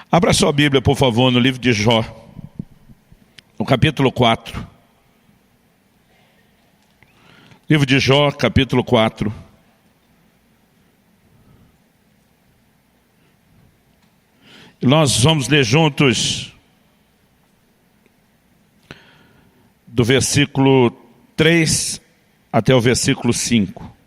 Abra sua Bíblia, por favor, no livro de Jó, no capítulo 4. Livro de Jó, capítulo 4. E nós vamos ler juntos do versículo 3 até o versículo 5.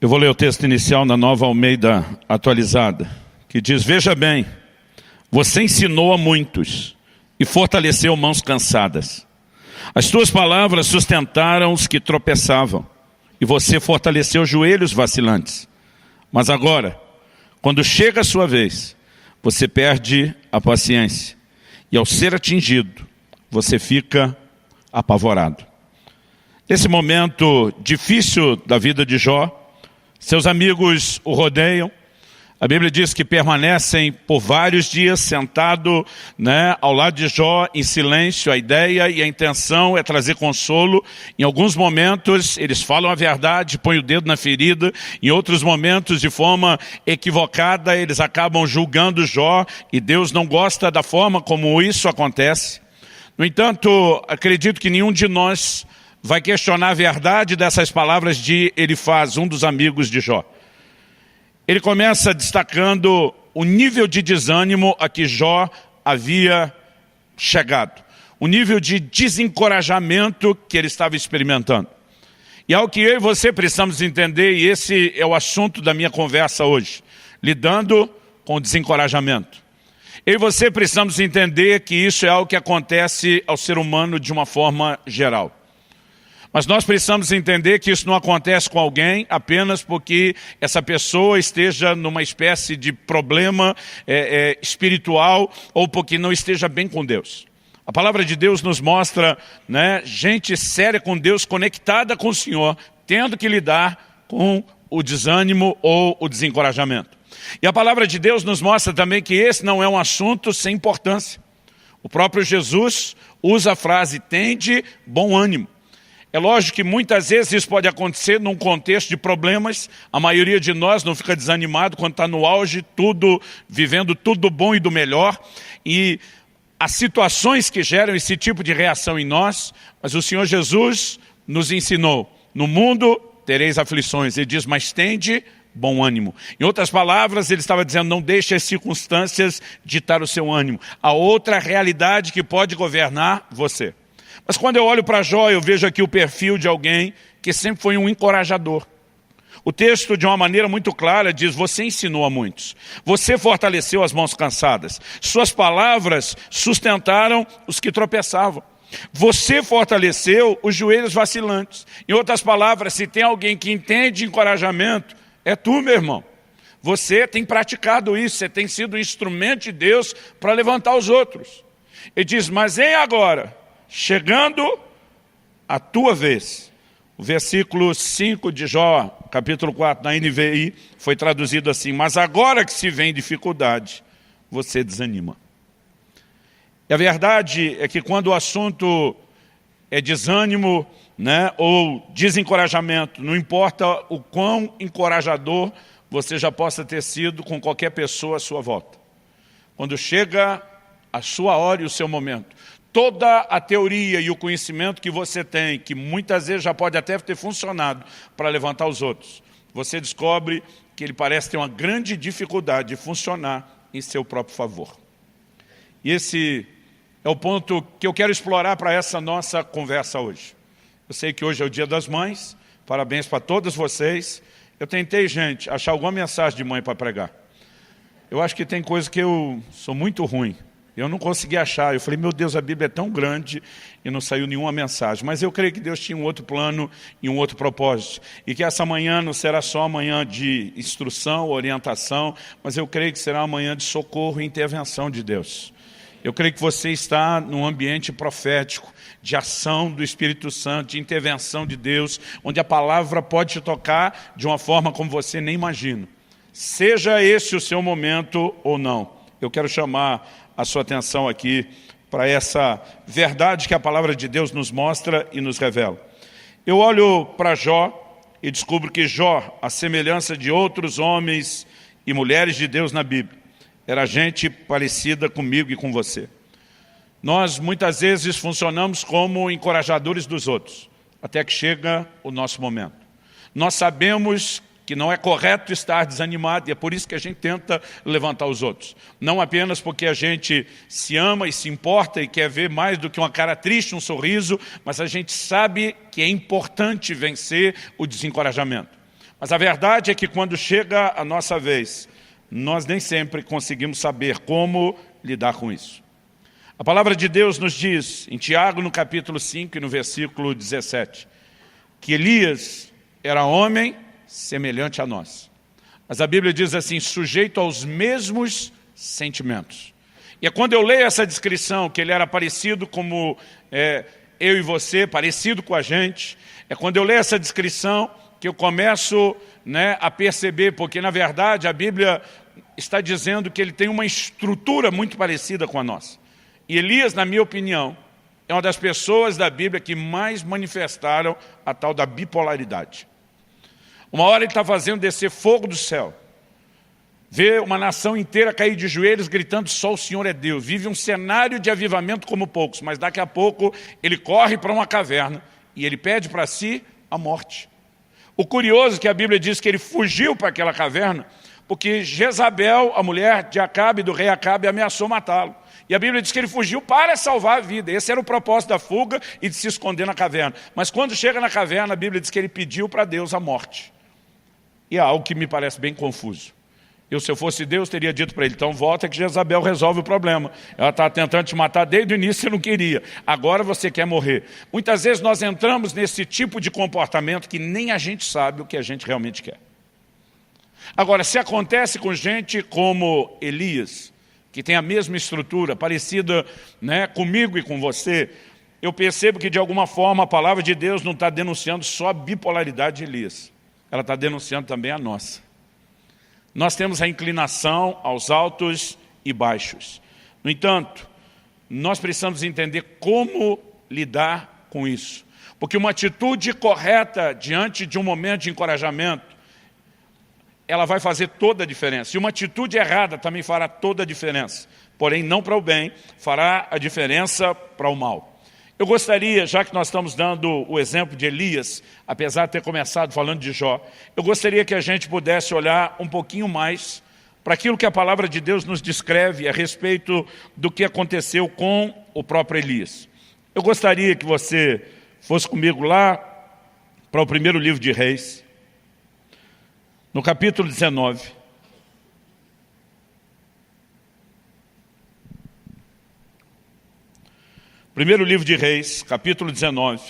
Eu vou ler o texto inicial na Nova Almeida atualizada, que diz: veja bem, você ensinou a muitos e fortaleceu mãos cansadas. As tuas palavras sustentaram os que tropeçavam, e você fortaleceu joelhos vacilantes. Mas agora, quando chega a sua vez, você perde a paciência, e ao ser atingido, você fica apavorado. Nesse momento difícil da vida de Jó, seus amigos o rodeiam. A Bíblia diz que permanecem por vários dias sentado, ao lado de Jó em silêncio. A ideia e a intenção é trazer consolo. Em alguns momentos eles falam a verdade, põem o dedo na ferida. Em outros momentos, de forma equivocada, eles acabam julgando Jó, e Deus não gosta da forma como isso acontece. No entanto, acredito que nenhum de nós vai questionar a verdade dessas palavras de Elifaz, um dos amigos de Jó. Ele começa destacando o nível de desânimo a que Jó havia chegado, o nível de desencorajamento que ele estava experimentando. E é o que eu e você precisamos entender, e esse é o assunto da minha conversa hoje, lidando com o desencorajamento. Eu e você precisamos entender que isso é algo que acontece ao ser humano de uma forma geral. Mas nós precisamos entender que isso não acontece com alguém apenas porque essa pessoa esteja numa espécie de problema espiritual, ou porque não esteja bem com Deus. A palavra de Deus nos mostra, gente séria com Deus, conectada com o Senhor, tendo que lidar com o desânimo ou o desencorajamento. E a palavra de Deus nos mostra também que esse não é um assunto sem importância. O próprio Jesus usa a frase: tende bom ânimo. É lógico que muitas vezes isso pode acontecer num contexto de problemas. A maioria de nós não fica desanimado quando está no auge, vivendo tudo do bom e do melhor. E as situações que geram esse tipo de reação em nós, mas o Senhor Jesus nos ensinou: no mundo tereis aflições. Ele diz: mas tende bom ânimo. Em outras palavras, ele estava dizendo: não deixe as circunstâncias ditar o seu ânimo. Há outra realidade que pode governar você. Mas quando eu olho para Jó, eu vejo aqui o perfil de alguém que sempre foi um encorajador. O texto, de uma maneira muito clara, diz: você ensinou a muitos, você fortaleceu as mãos cansadas, suas palavras sustentaram os que tropeçavam, você fortaleceu os joelhos vacilantes. Em outras palavras, se tem alguém que entende encorajamento, é tu, meu irmão. Você tem praticado isso, você tem sido um instrumento de Deus para levantar os outros. Ele diz: mas em agora, chegando a tua vez. O versículo 5 de Jó, capítulo 4, na NVI, foi traduzido assim: mas agora que se vem dificuldade, você desanima. E a verdade é que quando o assunto é desânimo, ou desencorajamento, não importa o quão encorajador você já possa ter sido com qualquer pessoa à sua volta. Quando chega a sua hora e o seu momento, toda a teoria e o conhecimento que você tem, que muitas vezes já pode até ter funcionado para levantar os outros, você descobre que ele parece ter uma grande dificuldade de funcionar em seu próprio favor. E esse é o ponto que eu quero explorar para essa nossa conversa hoje. Eu sei que hoje é o Dia das Mães, parabéns para todas vocês. Eu tentei, gente, achar alguma mensagem de mãe para pregar. Eu acho que tem coisa que eu sou muito ruim. Eu não consegui achar. Eu falei: meu Deus, a Bíblia é tão grande, e não saiu nenhuma mensagem. Mas eu creio que Deus tinha um outro plano e um outro propósito. E que essa manhã não será só uma manhã de instrução, orientação, mas eu creio que será uma manhã de socorro e intervenção de Deus. Eu creio que você está num ambiente profético, de ação do Espírito Santo, de intervenção de Deus, onde a palavra pode te tocar de uma forma como você nem imagina. Seja esse o seu momento ou não. Eu quero chamar a sua atenção aqui para essa verdade que a palavra de Deus nos mostra e nos revela. Eu olho para Jó e descubro que Jó, à semelhança de outros homens e mulheres de Deus na Bíblia, era gente parecida comigo e com você. Nós muitas vezes funcionamos como encorajadores dos outros, até que chega o nosso momento. Nós sabemos que não é correto estar desanimado, e é por isso que a gente tenta levantar os outros. Não apenas porque a gente se ama e se importa e quer ver mais do que uma cara triste, um sorriso, mas a gente sabe que é importante vencer o desencorajamento. Mas a verdade é que quando chega a nossa vez, nós nem sempre conseguimos saber como lidar com isso. A palavra de Deus nos diz, em Tiago, no capítulo 5 e no versículo 17, que Elias era homem semelhante a nós. Mas a Bíblia diz assim, sujeito aos mesmos sentimentos. E é quando eu leio essa descrição, que ele era parecido como eu e você, parecido com a gente, é quando eu leio essa descrição que eu começo a perceber, porque na verdade a Bíblia está dizendo que ele tem uma estrutura muito parecida com a nossa. E Elias, na minha opinião, é uma das pessoas da Bíblia que mais manifestaram a tal da bipolaridade. Uma hora ele está fazendo descer fogo do céu, vê uma nação inteira cair de joelhos gritando só o Senhor é Deus, vive um cenário de avivamento como poucos, mas daqui a pouco ele corre para uma caverna e ele pede para si a morte. O curioso é que a Bíblia diz que ele fugiu para aquela caverna porque Jezabel, a mulher de Acabe, do rei Acabe, ameaçou matá-lo. E a Bíblia diz que ele fugiu para salvar a vida. Esse era o propósito da fuga e de se esconder na caverna. Mas quando chega na caverna, a Bíblia diz que ele pediu para Deus a morte. E é algo que me parece bem confuso. Se eu fosse Deus, teria dito para ele, então volta que Jezabel resolve o problema. Ela está tentando te matar desde o início, você não queria. Agora você quer morrer. Muitas vezes nós entramos nesse tipo de comportamento que nem a gente sabe o que a gente realmente quer. Agora, se acontece com gente como Elias, que tem a mesma estrutura, parecida comigo e com você, eu percebo que de alguma forma a palavra de Deus não está denunciando só a bipolaridade de Elias. Ela está denunciando também a nossa. Nós temos a inclinação aos altos e baixos. No entanto, nós precisamos entender como lidar com isso. Porque uma atitude correta diante de um momento de encorajamento, ela vai fazer toda a diferença. E uma atitude errada também fará toda a diferença. Porém, não para o bem, fará a diferença para o mal. Eu gostaria, já que nós estamos dando o exemplo de Elias, apesar de ter começado falando de Jó, eu gostaria que a gente pudesse olhar um pouquinho mais para aquilo que a palavra de Deus nos descreve a respeito do que aconteceu com o próprio Elias. Eu gostaria que você fosse comigo lá para o primeiro livro de Reis, no capítulo 19. Primeiro livro de Reis, capítulo 19,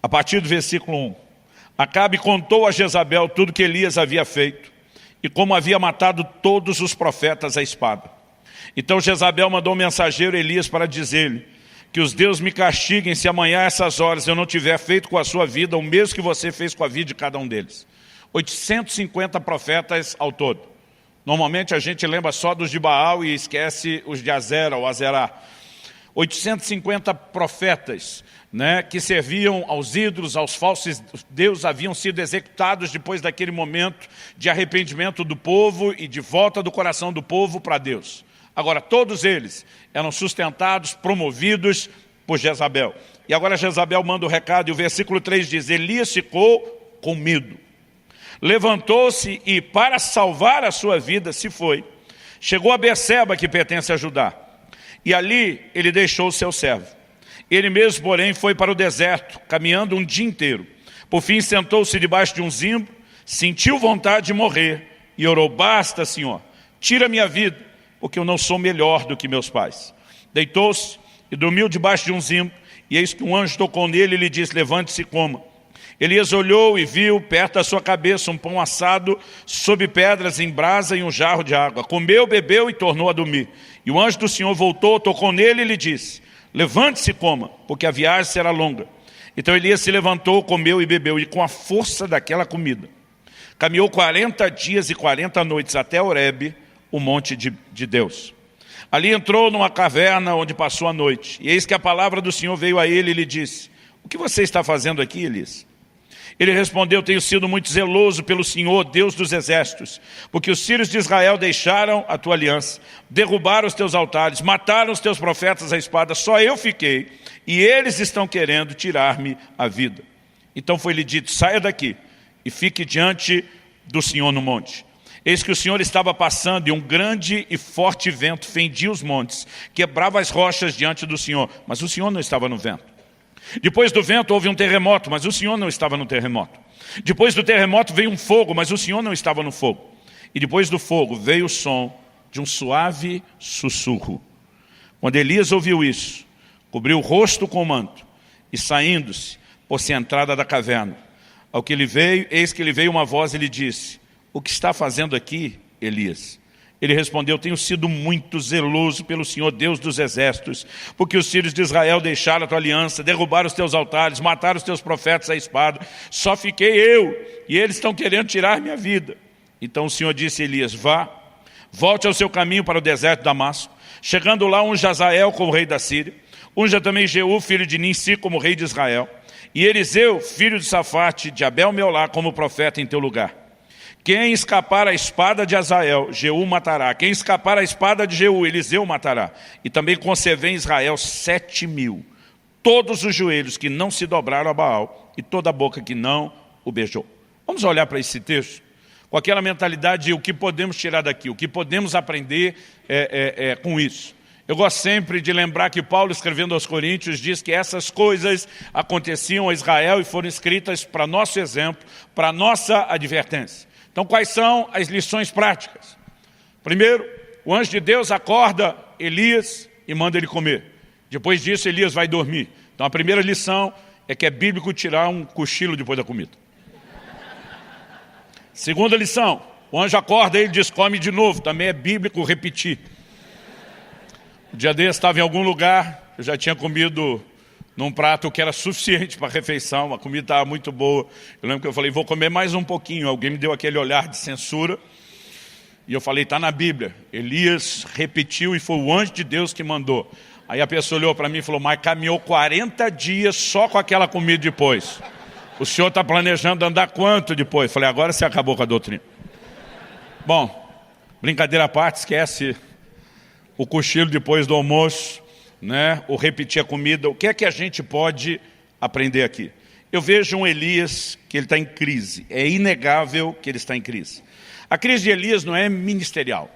a partir do versículo 1. Acabe contou a Jezabel tudo que Elias havia feito e como havia matado todos os profetas à espada. Então Jezabel mandou um mensageiro a Elias para dizer-lhe que os deuses me castiguem se amanhã a essas horas eu não tiver feito com a sua vida o mesmo que você fez com a vida de cada um deles. 850 profetas ao todo. Normalmente a gente lembra só dos de Baal e esquece os de Azera ou Azerá. 850 profetas que serviam aos ídolos, aos falsos deuses, haviam sido executados depois daquele momento de arrependimento do povo e de volta do coração do povo para Deus. Agora, todos eles eram sustentados, promovidos por Jezabel. E agora Jezabel manda o recado, e o versículo 3 diz, Elias ficou com medo. Levantou-se e, para salvar a sua vida, se foi. Chegou a Berseba, que pertence a Judá. E ali ele deixou o seu servo. Ele mesmo, porém, foi para o deserto, caminhando um dia inteiro. Por fim, sentou-se debaixo de um zimbro, sentiu vontade de morrer e orou, basta, Senhor, tira minha vida, porque eu não sou melhor do que meus pais. Deitou-se e dormiu debaixo de um zimbro, e eis que um anjo tocou nele e lhe disse, levante-se e coma. Elias olhou e viu perto da sua cabeça um pão assado sob pedras em brasa e um jarro de água. Comeu, bebeu e tornou a dormir. E o anjo do Senhor voltou, tocou nele e lhe disse, levante-se e coma, porque a viagem será longa. Então Elias se levantou, comeu e bebeu, e com a força daquela comida, caminhou 40 dias e 40 noites até Horebe, o monte de Deus. Ali entrou numa caverna onde passou a noite. E eis que a palavra do Senhor veio a ele e lhe disse: o que você está fazendo aqui, Elias? Ele respondeu: tenho sido muito zeloso pelo Senhor, Deus dos exércitos, porque os filhos de Israel deixaram a tua aliança, derrubaram os teus altares, mataram os teus profetas à espada, só eu fiquei, e eles estão querendo tirar-me a vida. Então foi-lhe dito: saia daqui e fique diante do Senhor no monte. Eis que o Senhor estava passando e um grande e forte vento fendia os montes, quebrava as rochas diante do Senhor, mas o Senhor não estava no vento. Depois do vento houve um terremoto, mas o Senhor não estava no terremoto. Depois do terremoto veio um fogo, mas o Senhor não estava no fogo. E depois do fogo veio o som de um suave sussurro. Quando Elias ouviu isso, cobriu o rosto com o manto e, saindo-se, pôs-se à entrada da caverna. Ao que ele veio, eis que lhe veio uma voz e lhe disse: o que está fazendo aqui, Elias? Ele respondeu: tenho sido muito zeloso pelo Senhor, Deus dos exércitos, porque os filhos de Israel deixaram a tua aliança, derrubaram os teus altares, mataram os teus profetas à espada. Só fiquei eu, e eles estão querendo tirar minha vida. Então o Senhor disse a Elias: vá, volte ao seu caminho para o deserto de Damasco. Chegando lá, unja Hazael como rei da Síria, unja também Jeú, filho de Ninsi, como rei de Israel, e Eliseu, filho de Safate, de Abel-Meolá, como profeta em teu lugar. Quem escapar à espada de Hazael, Jeú matará. Quem escapar à espada de Jeú, Eliseu matará. E também concebeu em Israel 7.000, todos os joelhos que não se dobraram a Baal, e toda a boca que não o beijou. Vamos olhar para esse texto com aquela mentalidade de o que podemos tirar daqui, o que podemos aprender com isso. Eu gosto sempre de lembrar que Paulo, escrevendo aos Coríntios, diz que essas coisas aconteciam a Israel e foram escritas para nosso exemplo, para nossa advertência. Então, quais são as lições práticas? Primeiro, o anjo de Deus acorda Elias e manda ele comer. Depois disso, Elias vai dormir. Então, a primeira lição é que é bíblico tirar um cochilo depois da comida. Segunda lição, o anjo acorda e ele diz: come de novo. Também é bíblico repetir. O dia desse estava em algum lugar, eu já tinha comido num prato que era suficiente para a refeição, a comida estava muito boa. Eu lembro que eu falei: vou comer mais um pouquinho. Alguém me deu aquele olhar de censura. E eu falei: está na Bíblia. Elias repetiu e foi o anjo de Deus que mandou. Aí a pessoa olhou para mim e falou: mas caminhou 40 dias só com aquela comida depois. O senhor está planejando andar quanto depois? Eu falei: agora você acabou com a doutrina. Bom, brincadeira à parte, esquece o cochilo depois do almoço, né? Ou repetir a comida. O que é que a gente pode aprender aqui? Eu vejo um Elias que ele está em crise. É inegável que ele está em crise. A crise de Elias não é ministerial.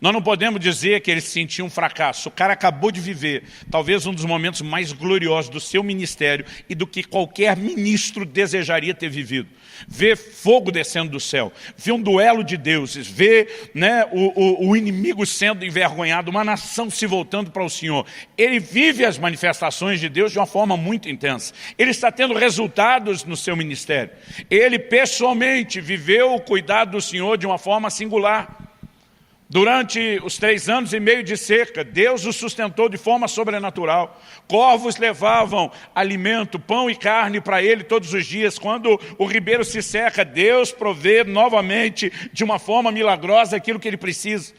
Nós não podemos dizer que ele se sentia um fracasso. O cara acabou de viver talvez um dos momentos mais gloriosos do seu ministério e do que qualquer ministro desejaria ter vivido. Ver fogo descendo do céu, ver um duelo de deuses, ver, né, o inimigo sendo envergonhado, uma nação se voltando para o Senhor. Ele vive as manifestações de Deus de uma forma muito intensa. Ele está tendo resultados no seu ministério. Ele pessoalmente viveu o cuidado do Senhor de uma forma singular. Durante os 3 anos e meio de seca, Deus o sustentou de forma sobrenatural. Corvos levavam alimento, pão e carne para ele todos os dias. Quando o ribeiro se seca, Deus provê novamente de uma forma milagrosa aquilo que ele precisa.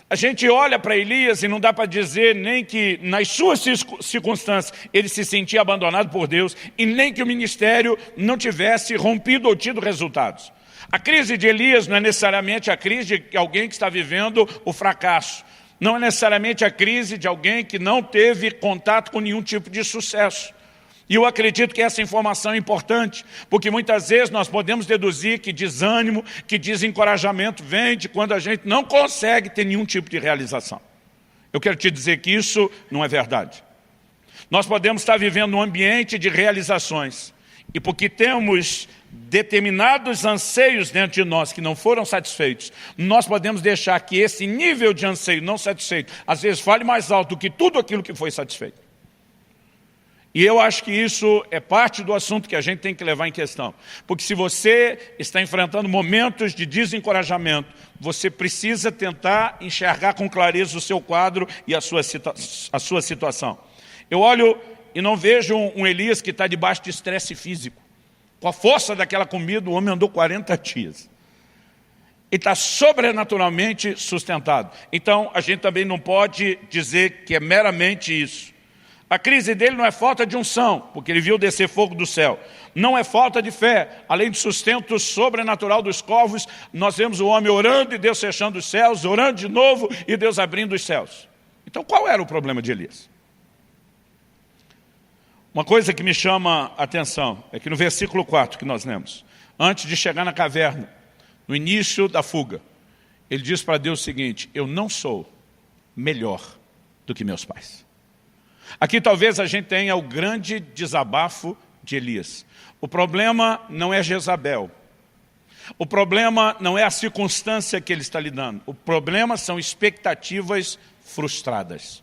A gente olha para Elias e não dá para dizer nem que nas suas circunstâncias ele se sentia abandonado por Deus e nem que o ministério não tivesse rompido ou tido resultados. A crise de Elias não é necessariamente a crise de alguém que está vivendo o fracasso. Não é necessariamente a crise de alguém que não teve contato com nenhum tipo de sucesso. E eu acredito que essa informação é importante, porque muitas vezes nós podemos deduzir que desânimo, que desencorajamento vem de quando a gente não consegue ter nenhum tipo de realização. Eu quero te dizer que isso não é verdade. Nós podemos estar vivendo um ambiente de realizações, e porque temos determinados anseios dentro de nós que não foram satisfeitos, nós podemos deixar que esse nível de anseio não satisfeito, às vezes fale mais alto do que tudo aquilo que foi satisfeito. E eu acho que isso é parte do assunto que a gente tem que levar em questão. Porque se você está enfrentando momentos de desencorajamento, você precisa tentar enxergar com clareza o seu quadro e a sua situação. Eu olho e não vejo um Elias que está debaixo de estresse físico. Com a força daquela comida, o homem andou 40 dias. está sobrenaturalmente sustentado. Então, a gente também não pode dizer que é meramente isso. A crise dele não é falta de unção, porque ele viu descer fogo do céu. Não é falta de fé. Além do sustento sobrenatural dos corvos, nós vemos o homem orando e Deus fechando os céus, orando de novo e Deus abrindo os céus. Então, qual era o problema de Elias? Uma coisa que me chama a atenção é que no versículo 4 que nós lemos, antes de chegar na caverna, no início da fuga, ele diz para Deus o seguinte: eu não sou melhor do que meus pais. Aqui talvez a gente tenha o grande desabafo de Elias. O problema não é Jezabel. O problema não é a circunstância que ele está lidando. O problema são expectativas frustradas.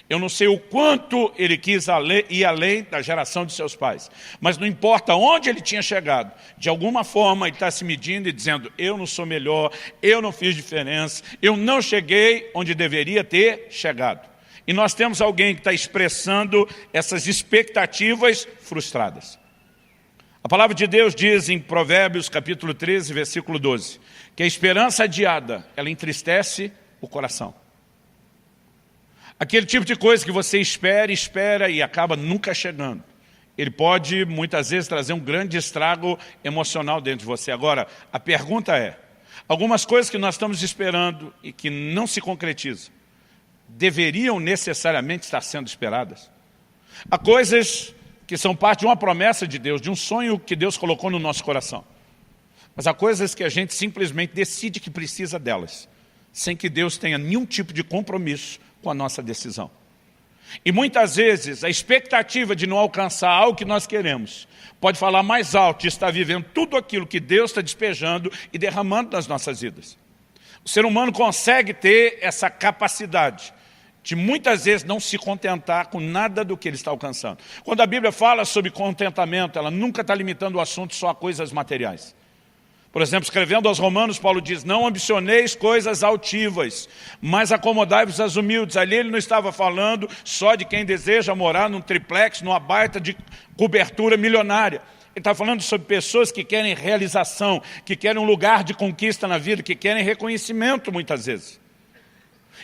Eu não sei o quanto ele quis ir além da geração de seus pais, mas não importa onde ele tinha chegado, de alguma forma ele está se medindo e dizendo: eu não sou melhor, eu não fiz diferença, eu não cheguei onde deveria ter chegado. E nós temos alguém que está expressando essas expectativas frustradas. A palavra de Deus diz em Provérbios capítulo 13, versículo 12, que a esperança adiada, ela entristece o coração. Aquele tipo de coisa que você espera e acaba nunca chegando. Ele pode, muitas vezes, trazer um grande estrago emocional dentro de você. Agora, a pergunta é, algumas coisas que nós estamos esperando e que não se concretizam, deveriam necessariamente estar sendo esperadas? Há coisas que são parte de uma promessa de Deus, de um sonho que Deus colocou no nosso coração. Mas há coisas que a gente simplesmente decide que precisa delas, sem que Deus tenha nenhum tipo de compromisso com a nossa decisão. E muitas vezes a expectativa de não alcançar algo que nós queremos pode falar mais alto de estar vivendo tudo aquilo que Deus está despejando e derramando nas nossas vidas. O ser humano consegue ter essa capacidade de muitas vezes não se contentar com nada do que ele está alcançando. Quando a Bíblia fala sobre contentamento, ela nunca está limitando o assunto só a coisas materiais. Por exemplo, escrevendo aos Romanos, Paulo diz: não ambicioneis coisas altivas, mas acomodai-vos às humildes. Ali ele não estava falando só de quem deseja morar num triplex, numa baita de cobertura milionária. Ele está falando sobre pessoas que querem realização, que querem um lugar de conquista na vida, que querem reconhecimento muitas vezes.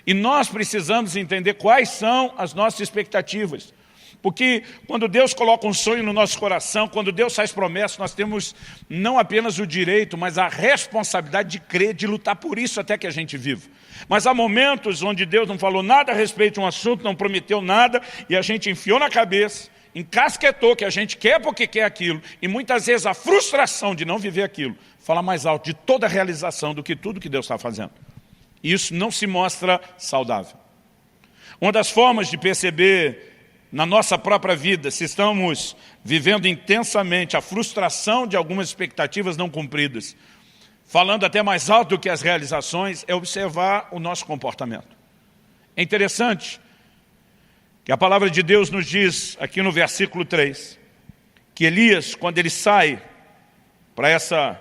E nós precisamos entender quais são as nossas expectativas. Porque quando Deus coloca um sonho no nosso coração, quando Deus faz promessas, nós temos não apenas o direito, mas a responsabilidade de crer, de lutar por isso até que a gente viva. Mas há momentos onde Deus não falou nada a respeito de um assunto, não prometeu nada, e a gente enfiou na cabeça, encasquetou que a gente quer porque quer aquilo, e muitas vezes a frustração de não viver aquilo fala mais alto de toda a realização do que tudo que Deus está fazendo. E isso não se mostra saudável. Uma das formas de perceber na nossa própria vida, se estamos vivendo intensamente a frustração de algumas expectativas não cumpridas, falando até mais alto do que as realizações, é observar o nosso comportamento. É interessante que a palavra de Deus nos diz, aqui no versículo 3, que Elias, quando ele sai para essa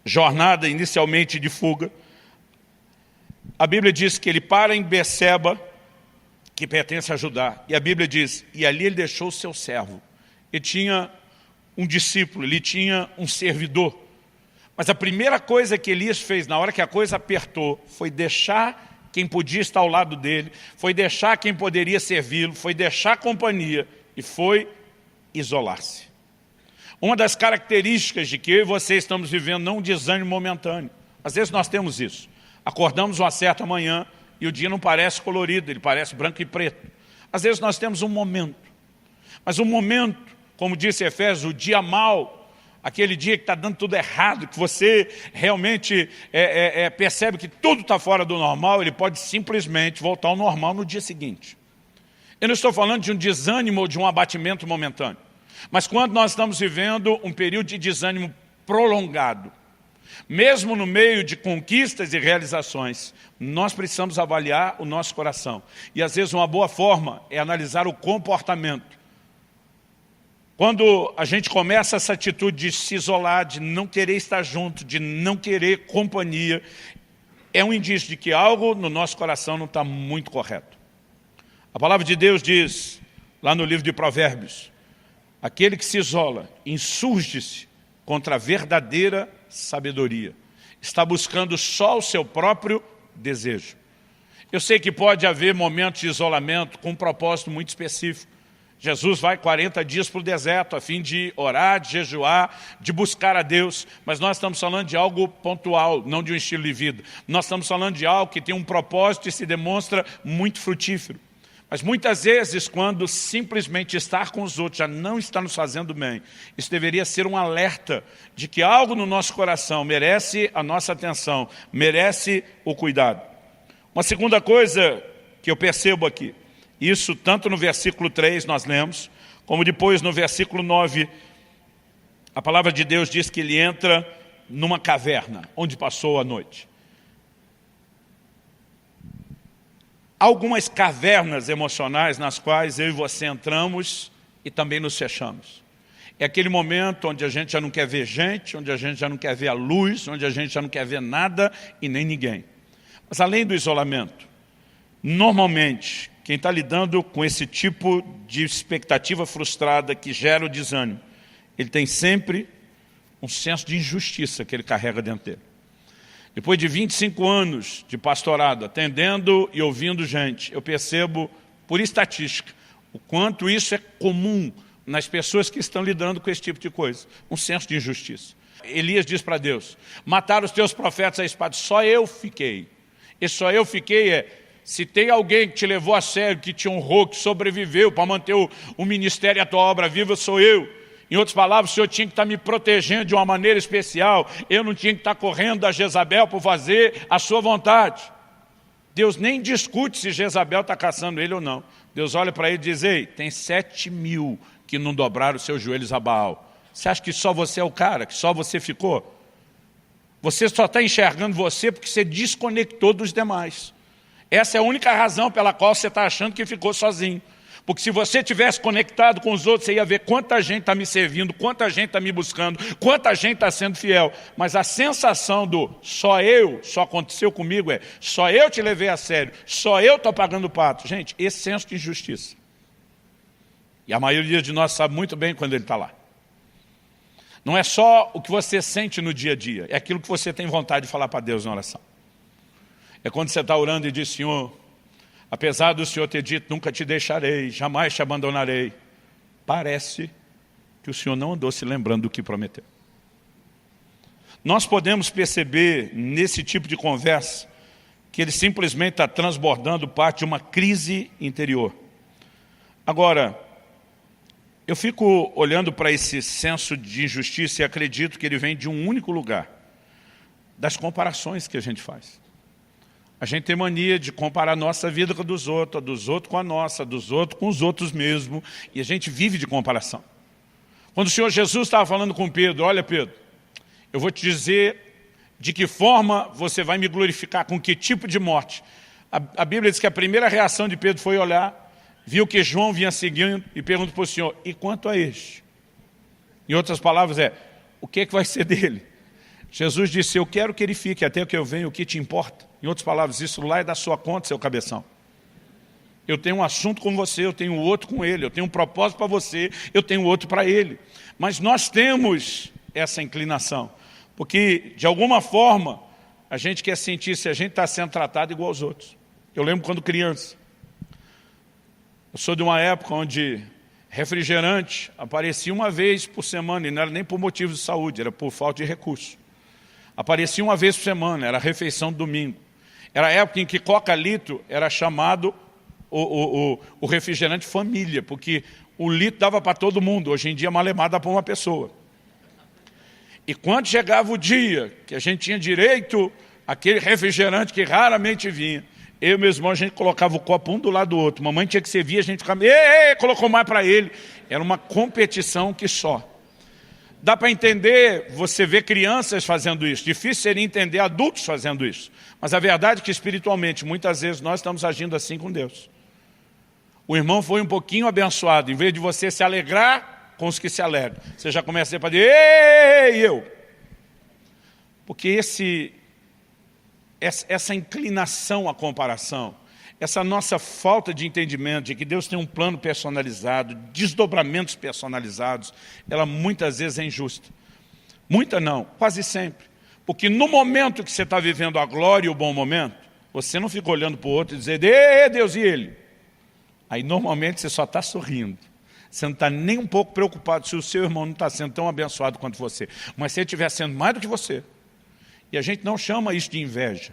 jornada inicialmente de fuga, a Bíblia diz que ele para em Beceba, que pertence a Judá. E a Bíblia diz, e ali ele deixou o seu servo. Ele tinha um discípulo, ele tinha um servidor. Mas a primeira coisa que Elias fez, na hora que a coisa apertou, foi deixar quem podia estar ao lado dele, foi deixar quem poderia servi-lo, foi deixar a companhia e foi isolar-se. Uma das características de que eu e você estamos vivendo não um desânimo momentâneo. Às vezes nós temos isso. Acordamos uma certa manhã, e o dia não parece colorido, ele parece branco e preto. Às vezes nós temos um momento. Mas um momento, como disse Efésios, o dia mau, aquele dia que está dando tudo errado, que você realmente percebe que tudo está fora do normal, ele pode simplesmente voltar ao normal no dia seguinte. Eu não estou falando de um desânimo ou de um abatimento momentâneo. Mas quando nós estamos vivendo um período de desânimo prolongado, mesmo no meio de conquistas e realizações, nós precisamos avaliar o nosso coração. E às vezes uma boa forma é analisar o comportamento. Quando a gente começa essa atitude de se isolar, de não querer estar junto, de não querer companhia, é um indício de que algo no nosso coração não está muito correto. A palavra de Deus diz, lá no livro de Provérbios, aquele que se isola, insurge-se contra a verdadeira sabedoria. está buscando só o seu próprio desejo. Eu sei que pode haver momentos de isolamento com um propósito muito específico. Jesus vai 40 dias para o deserto a fim de orar, de jejuar, de buscar a Deus. Mas nós estamos falando de algo pontual, não de um estilo de vida. Nós estamos falando de algo que tem um propósito e se demonstra muito frutífero. Mas muitas vezes, quando simplesmente estar com os outros já não está nos fazendo bem, isso deveria ser um alerta de que algo no nosso coração merece a nossa atenção, merece o cuidado. Uma segunda coisa que eu percebo aqui, isso tanto no versículo 3 nós lemos, como depois no versículo 9, a palavra de Deus diz que ele entra numa caverna, onde passou a noite. Há algumas cavernas emocionais nas quais eu e você entramos e também nos fechamos. É aquele momento onde a gente já não quer ver gente, onde a gente já não quer ver a luz, onde a gente já não quer ver nada e nem ninguém. Mas além do isolamento, normalmente, quem está lidando com esse tipo de expectativa frustrada que gera o desânimo, ele tem sempre um senso de injustiça que ele carrega dentro dele. Depois de 25 anos de pastorado, atendendo e ouvindo gente, eu percebo, por estatística, o quanto isso é comum nas pessoas que estão lidando com esse tipo de coisa. Um senso de injustiça. Elias diz para Deus, mataram os teus profetas à espada, só eu fiquei. E só eu fiquei se tem alguém que te levou a sério, que te honrou, que sobreviveu para manter o ministério e a tua obra viva, sou eu. Em outras palavras, o Senhor tinha que estar me protegendo de uma maneira especial. Eu não tinha que estar correndo da Jezabel por fazer a sua vontade. Deus nem discute se Jezabel está caçando ele ou não. Deus olha para ele e diz, ei, tem 7.000 que não dobraram os seus joelhos a Baal. Você acha que só você é o cara, que só você ficou? Você só está enxergando você porque você desconectou dos demais. Essa é a única razão pela qual você está achando que ficou sozinho. Porque se você tivesse conectado com os outros, você ia ver quanta gente está me servindo, quanta gente está me buscando, quanta gente está sendo fiel. Mas a sensação do só aconteceu comigo só eu te levei a sério, só eu estou pagando o pato. Gente, esse senso de injustiça. E a maioria de nós sabe muito bem quando ele está lá. Não é só o que você sente no dia a dia, é aquilo que você tem vontade de falar para Deus na oração. É quando você está orando e diz, Senhor, apesar do Senhor ter dito, nunca te deixarei, jamais te abandonarei, parece que o Senhor não andou se lembrando do que prometeu. Nós podemos perceber nesse tipo de conversa que ele simplesmente está transbordando parte de uma crise interior. Agora, eu fico olhando para esse senso de injustiça e acredito que ele vem de um único lugar, das comparações que a gente faz. A gente tem mania de comparar a nossa vida com a dos outros com a nossa, dos outros com os outros mesmo, e a gente vive de comparação. Quando o Senhor Jesus estava falando com Pedro, olha Pedro, eu vou te dizer de que forma você vai me glorificar, com que tipo de morte. A Bíblia diz que a primeira reação de Pedro foi olhar, viu que João vinha seguindo e perguntou para o Senhor, e quanto a este? Em outras palavras o que vai ser dele? Jesus disse, eu quero que ele fique até que eu venha, o que te importa? Em outras palavras, isso lá é da sua conta, seu cabeção. Eu tenho um assunto com você, eu tenho outro com ele, eu tenho um propósito para você, eu tenho outro para ele. Mas nós temos essa inclinação, porque de alguma forma a gente quer sentir se a gente está sendo tratado igual aos outros. Eu lembro quando criança, eu sou de uma época onde refrigerante aparecia uma vez por semana, e não era nem por motivos de saúde, era por falta de recurso. Aparecia uma vez por semana, era a refeição do domingo. Era a época em que Coca-Litro era chamado o refrigerante família, porque o litro dava para todo mundo, hoje em dia malemar dá para uma pessoa. E quando chegava o dia que a gente tinha direito àquele refrigerante que raramente vinha, eu e meu irmão, a gente colocava o copo um do lado do outro. Mamãe tinha que servir, a gente ficava, colocou mais para ele. Era uma competição que só. Dá para entender, você vê crianças fazendo isso. Difícil seria entender adultos fazendo isso. Mas a verdade é que espiritualmente, muitas vezes, nós estamos agindo assim com Deus. O irmão foi um pouquinho abençoado. Em vez de você se alegrar com os que se alegram, você já começa a dizer para Deus, ei, eu. Porque essa inclinação à comparação, essa nossa falta de entendimento de que Deus tem um plano personalizado, desdobramentos personalizados, ela muitas vezes é injusta. Muita não, quase sempre. Porque no momento que você está vivendo a glória e o bom momento, você não fica olhando para o outro e dizendo, "Ê, Deus e ele?" Aí normalmente você só está sorrindo. Você não está nem um pouco preocupado se o seu irmão não está sendo tão abençoado quanto você. Mas se ele estiver sendo mais do que você. E a gente não chama isso de inveja.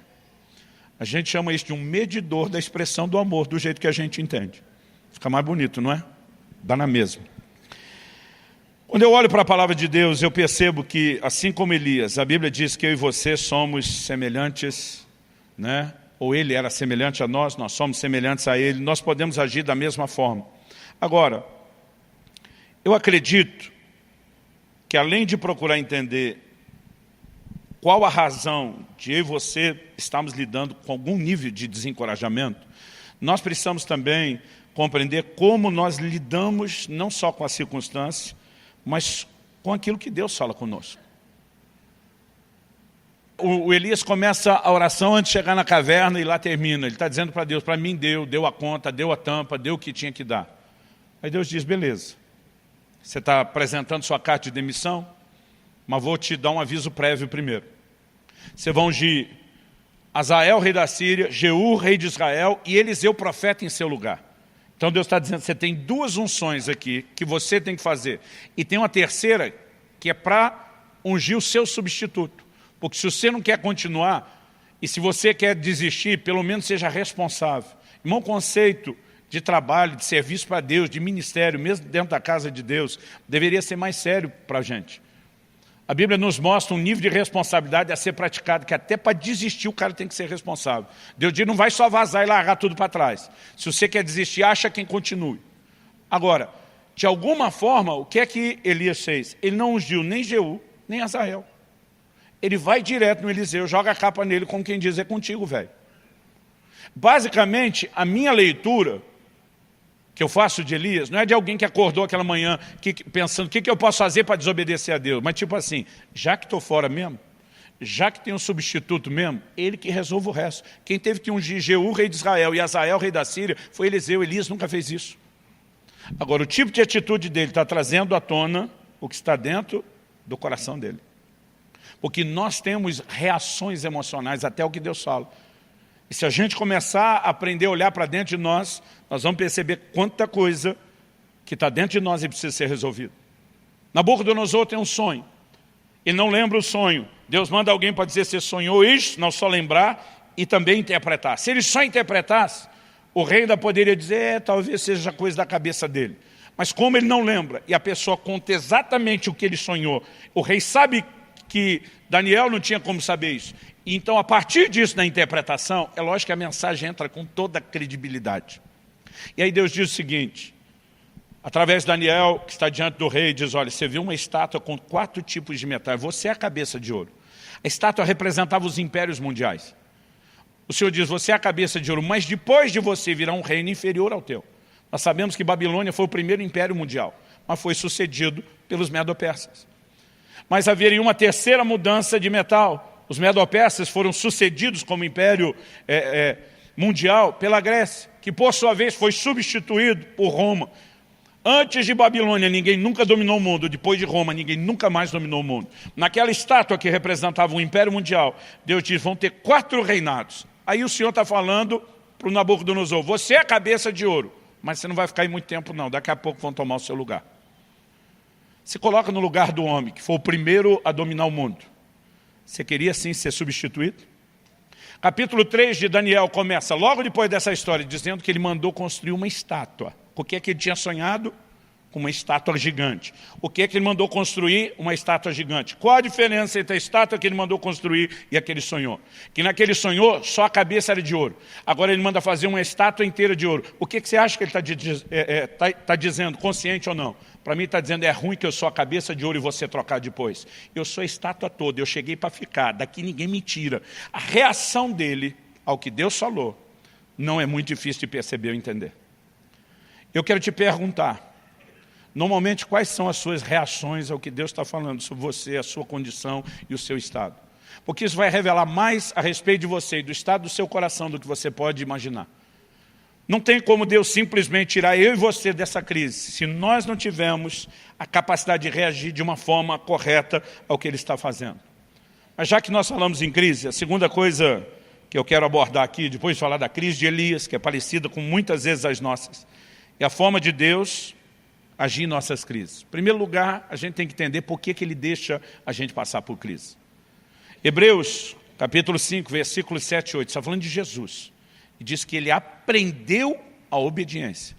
A gente chama isso de um medidor da expressão do amor, do jeito que a gente entende. Fica mais bonito, não é? Dá na mesma. Quando eu olho para a palavra de Deus, eu percebo que, assim como Elias, a Bíblia diz que eu e você somos semelhantes, né? Ou ele era semelhante a nós somos semelhantes a ele, nós podemos agir da mesma forma. Agora, eu acredito que além de procurar entender qual a razão de eu e você estarmos lidando com algum nível de desencorajamento, nós precisamos também compreender como nós lidamos não só com a circunstância, mas com aquilo que Deus fala conosco. O Elias começa a oração antes de chegar na caverna e lá termina. Ele está dizendo para Deus, para mim deu a conta, deu a tampa, deu o que tinha que dar. Aí Deus diz, beleza, você está apresentando sua carta de demissão, mas vou te dar um aviso prévio primeiro. Você vai ungir Azael, rei da Síria, Jeú, rei de Israel, e Eliseu, profeta, em seu lugar. Então Deus está dizendo, você tem duas unções aqui que você tem que fazer. E tem uma terceira que é para ungir o seu substituto. Porque se você não quer continuar, e se você quer desistir, pelo menos seja responsável. Irmão, conceito de trabalho, de serviço para Deus, de ministério, mesmo dentro da casa de Deus, deveria ser mais sério para a gente. A Bíblia nos mostra um nível de responsabilidade a ser praticado, que até para desistir o cara tem que ser responsável. Deus diz, não vai só vazar e largar tudo para trás. Se você quer desistir, acha quem continue. Agora, de alguma forma, o que é que Elias fez? Ele não ungiu nem Jeú, nem Azael. Ele vai direto no Eliseu, joga a capa nele, como quem diz, é contigo, velho. Basicamente, a minha leitura que eu faço de Elias, não é de alguém que acordou aquela manhã pensando o que eu posso fazer para desobedecer a Deus, mas tipo assim, já que estou fora mesmo, já que tem um substituto mesmo, ele que resolve o resto. Quem teve que ungir Jeú, rei de Israel, e Azael, rei da Síria, foi Eliseu. Elias nunca fez isso. Agora, o tipo de atitude dele está trazendo à tona o que está dentro do coração dele. Porque nós temos reações emocionais até o que Deus fala. E se a gente começar a aprender a olhar para dentro de nós, nós vamos perceber quanta coisa que está dentro de nós e precisa ser resolvida. Nabucodonosor tem um sonho. Ele não lembra o sonho. Deus manda alguém para dizer se sonhou isso, não só lembrar e também interpretar. Se ele só interpretasse, o rei ainda poderia dizer, talvez seja coisa da cabeça dele. Mas como ele não lembra e a pessoa conta exatamente o que ele sonhou, o rei sabe que Daniel não tinha como saber isso. Então, a partir disso, na interpretação, é lógico que a mensagem entra com toda a credibilidade. E aí Deus diz o seguinte, através de Daniel, que está diante do rei, diz, olha, você viu uma estátua com 4 tipos de metal, você é a cabeça de ouro. A estátua representava os impérios mundiais. O Senhor diz, você é a cabeça de ouro, mas depois de você virá um reino inferior ao teu. Nós sabemos que Babilônia foi o primeiro império mundial, mas foi sucedido pelos medo-persas. Mas haveria uma terceira mudança de metal. Os medo-persas foram sucedidos como império mundial pela Grécia, que por sua vez foi substituído por Roma. Antes de Babilônia, ninguém nunca dominou o mundo. Depois de Roma, ninguém nunca mais dominou o mundo. Naquela estátua que representava o império mundial, Deus diz, vão ter 4 reinados. Aí o Senhor está falando para o Nabucodonosor, você é a cabeça de ouro, mas você não vai ficar aí muito tempo não, daqui a pouco vão tomar o seu lugar. Se coloca no lugar do homem, que foi o primeiro a dominar o mundo. Você queria sim ser substituído? Capítulo 3 de Daniel começa logo depois dessa história, dizendo que ele mandou construir uma estátua. O que é que ele tinha sonhado? Com uma estátua gigante. O que é que ele mandou construir? Uma estátua gigante. Qual a diferença entre a estátua que ele mandou construir e a que ele sonhou? Que naquele sonhou, só a cabeça era de ouro. Agora ele manda fazer uma estátua inteira de ouro. O que você acha que ele está dizendo, consciente ou não? Para mim está dizendo, é ruim que eu sou a cabeça de ouro e você trocar depois. Eu sou a estátua toda, eu cheguei para ficar, daqui ninguém me tira. A reação dele ao que Deus falou não é muito difícil de perceber ou entender. Eu quero te perguntar, normalmente quais são as suas reações ao que Deus está falando sobre você, a sua condição e o seu estado? Porque isso vai revelar mais a respeito de você e do estado do seu coração do que você pode imaginar. Não tem como Deus simplesmente tirar eu e você dessa crise, se nós não tivermos a capacidade de reagir de uma forma correta ao que Ele está fazendo. Mas já que nós falamos em crise, a segunda coisa que eu quero abordar aqui, depois de falar da crise de Elias, que é parecida com muitas vezes as nossas, é a forma de Deus agir em nossas crises. Em primeiro lugar, a gente tem que entender por que Ele deixa a gente passar por crise. Hebreus, capítulo 5, versículos 7 e 8, está falando de Jesus. E diz que Ele aprendeu a obediência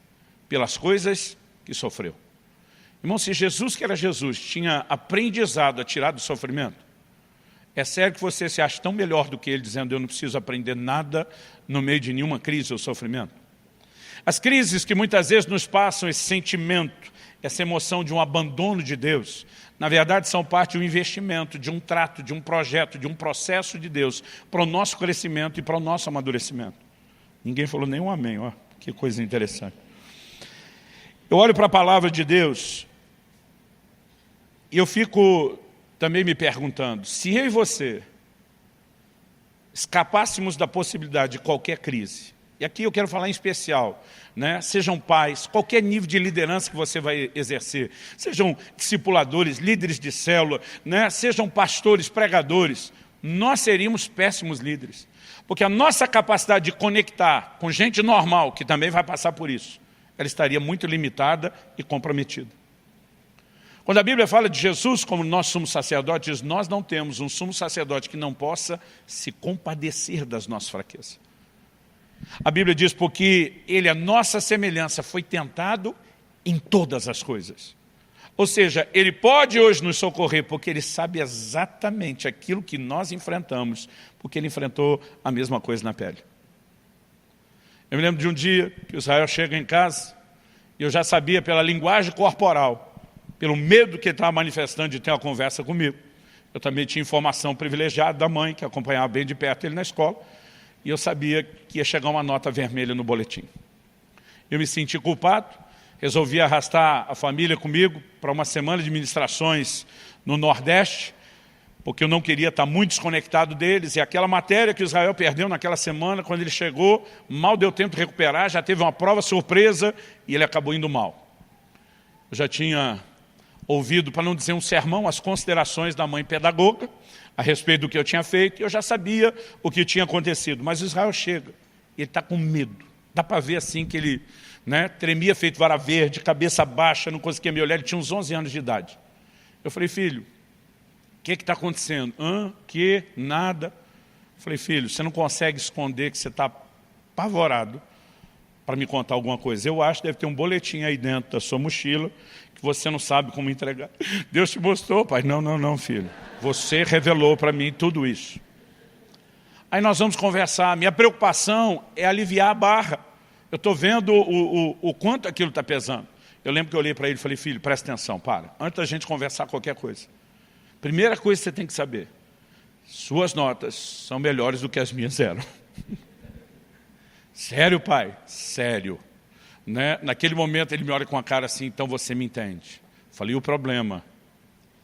pelas coisas que sofreu. Irmão, se Jesus, que era Jesus, tinha aprendizado a tirar do sofrimento, é sério que você se acha tão melhor do que Ele, dizendo, eu não preciso aprender nada no meio de nenhuma crise ou sofrimento? As crises que muitas vezes nos passam, esse sentimento, essa emoção de um abandono de Deus, na verdade são parte de um investimento, de um trato, de um projeto, de um processo de Deus para o nosso crescimento e para o nosso amadurecimento. Ninguém falou nenhum amém, ó, que coisa interessante. Eu olho para a palavra de Deus e eu fico também me perguntando, se eu e você escapássemos da possibilidade de qualquer crise, e aqui eu quero falar em especial, né? Sejam pais, qualquer nível de liderança que você vai exercer, sejam discipuladores, líderes de célula, né? Sejam pastores, pregadores, nós seríamos péssimos líderes. Porque a nossa capacidade de conectar com gente normal, que também vai passar por isso, ela estaria muito limitada e comprometida. Quando a Bíblia fala de Jesus como nosso sumo sacerdote, diz, nós não temos um sumo sacerdote que não possa se compadecer das nossas fraquezas. A Bíblia diz, porque Ele, a nossa semelhança, foi tentado em todas as coisas. Ou seja, Ele pode hoje nos socorrer, porque Ele sabe exatamente aquilo que nós enfrentamos, porque Ele enfrentou a mesma coisa na pele. Eu me lembro de um dia que o Israel chega em casa, e eu já sabia pela linguagem corporal, pelo medo que ele estava manifestando de ter uma conversa comigo. Eu também tinha informação privilegiada da mãe, que acompanhava bem de perto ele na escola, e eu sabia que ia chegar uma nota vermelha no boletim. Eu me senti culpado, resolvi arrastar a família comigo para uma semana de ministrações no Nordeste, porque eu não queria estar muito desconectado deles, e aquela matéria que Israel perdeu naquela semana, quando ele chegou, mal deu tempo de recuperar, já teve uma prova surpresa, e ele acabou indo mal. Eu já tinha ouvido, para não dizer um sermão, as considerações da mãe pedagoga a respeito do que eu tinha feito, e eu já sabia o que tinha acontecido. Mas Israel chega, ele está com medo. Dá para ver assim que ele, né, tremia feito vara verde, cabeça baixa, não conseguia me olhar, ele tinha uns 11 anos de idade. Eu falei, filho, o que está acontecendo? Que? Nada. Eu falei, filho, você não consegue esconder que você está apavorado para me contar alguma coisa. Eu acho que deve ter um boletim aí dentro da sua mochila, que você não sabe como entregar. Deus te mostrou, pai. Não, filho. Você revelou para mim tudo isso. Aí nós vamos conversar. Minha preocupação é aliviar a barra. Eu estou vendo o quanto aquilo está pesando. Eu lembro que eu olhei para ele e falei, filho, presta atenção, para. Antes da gente conversar qualquer coisa. Primeira coisa que você tem que saber. Suas notas são melhores do que as minhas eram. Sério, pai? Sério. Né? Naquele momento ele me olha com a cara assim, então você me entende. Falei, o problema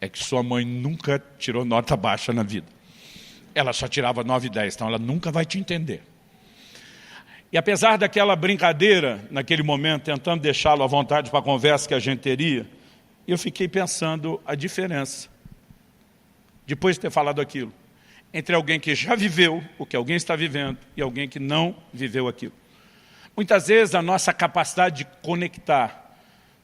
é que sua mãe nunca tirou nota baixa na vida. Ela só tirava 9 e 10, então ela nunca vai te entender. E apesar daquela brincadeira, naquele momento, tentando deixá-lo à vontade para a conversa que a gente teria, eu fiquei pensando a diferença, depois de ter falado aquilo, entre alguém que já viveu o que alguém está vivendo e alguém que não viveu aquilo. Muitas vezes a nossa capacidade de conectar,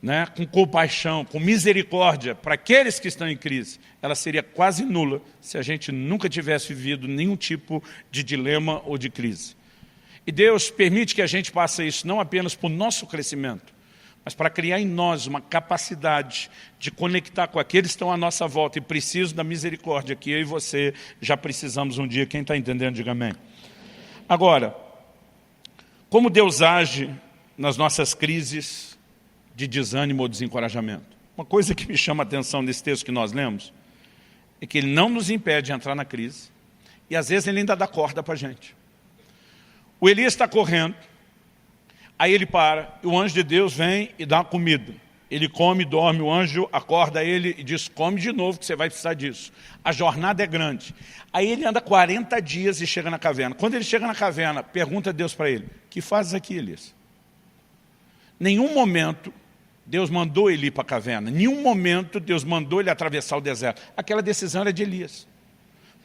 né, com compaixão, com misericórdia para aqueles que estão em crise, ela seria quase nula se a gente nunca tivesse vivido nenhum tipo de dilema ou de crise. E Deus permite que a gente passe isso não apenas para o nosso crescimento, mas para criar em nós uma capacidade de conectar com aqueles que estão à nossa volta e precisam da misericórdia que eu e você já precisamos um dia. Quem está entendendo, diga amém. Agora, como Deus age nas nossas crises de desânimo ou desencorajamento? Uma coisa que me chama a atenção nesse texto que nós lemos é que Ele não nos impede de entrar na crise e às vezes Ele ainda dá corda para a gente. O Elias está correndo, aí ele para, e o anjo de Deus vem e dá uma comida. Ele come, dorme, o anjo acorda ele e diz, come de novo que você vai precisar disso. A jornada é grande. Aí ele anda 40 dias e chega na caverna. Quando ele chega na caverna, pergunta a Deus para ele, que fazes aqui, Elias? Nenhum momento Deus mandou ele ir para a caverna. Nenhum momento Deus mandou ele atravessar o deserto. Aquela decisão era de Elias.